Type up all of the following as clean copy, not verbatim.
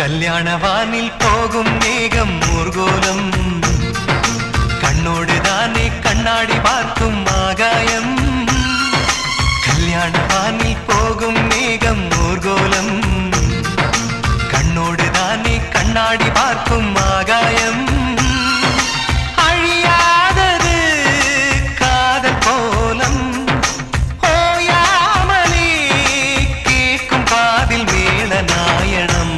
கல்யாணவானில் போகும் மேகம் ஊர்கோலம் கண்ணோடுதானே கண்ணாடி பார்க்கும் ஆகாயம். கல்யாணவானில் போகும் மேகம் ஊர்கோலம் கண்ணோடுதானே கண்ணாடி பார்க்கும் ஆகாயம். அழியாதது காதல் கோலம் ஓயாமலே கேட்கும் காதில் மேல நாயணம்.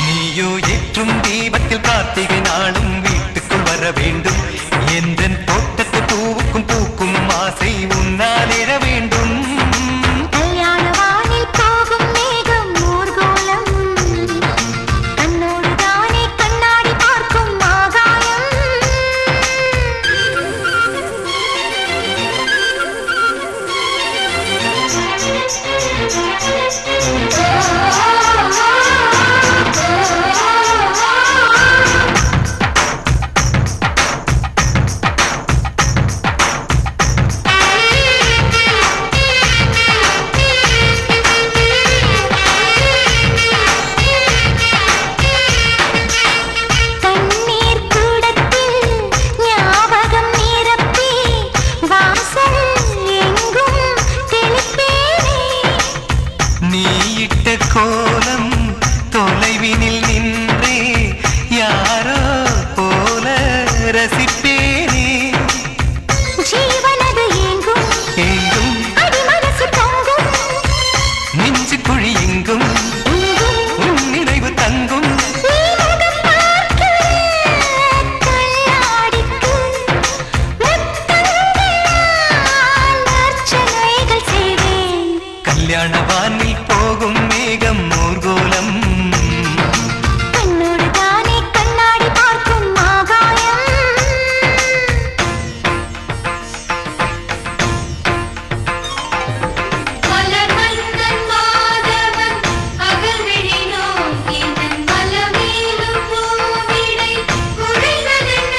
நீயோ ஏற்றும் தீபத்தில் கார்த்திகை நாளும் வீட்டுக்குள் வர வேண்டும். எந்தன் தோட்டத்து பூவுக்கும் பூக்கும் ஆசை உன்னால் எழ வேண்டும். கல்யாணவானில் போகும் மேகம் ஊர்கோலம் கண்ணோடு தானே கண்ணாடி பார்க்கும் ஆகாயம். கோலம் தொலைவினில் நின்றே யாரோ போல ரசிப்பேனே. ஜீவனது எங்கும் எங்கும் அடிமனசு தொங்கும் நெஞ்சு குழி எங்கும் உன் நினைவு தங்கும். கல்யாணவானில் போகும் மேகம் ஊர்கோலம் கண்ணோடு தானே கண்ணாடி பார்க்கும் ஆகாயம். மலர் மன்னன் மாதவன் அகல்விழி நோக்கி தன் மலமேலும் பூவிடை குழைந்ததென்ன.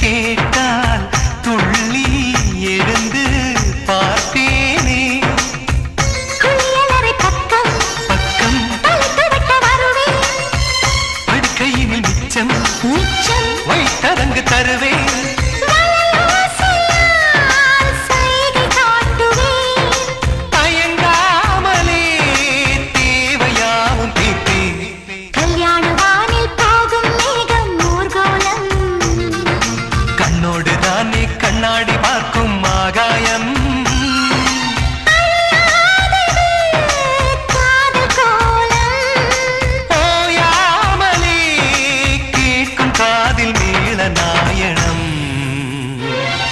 கேட்டால் துள்ளி எழுந்து பார்த்தேனே. பக்கம் பக்கம் படுக்கையினில் மிச்சம் மிச்சம் வைத்தரங்கு தருவேன். தயங்காமலே தேவையாவும் தீர்த்தேன். கல்யாணவானில் போகும் மேகம் ஊர்கோலம் கண்ணோடு தானே கண்ணாடி பார்க்கும் ஆகாயம்.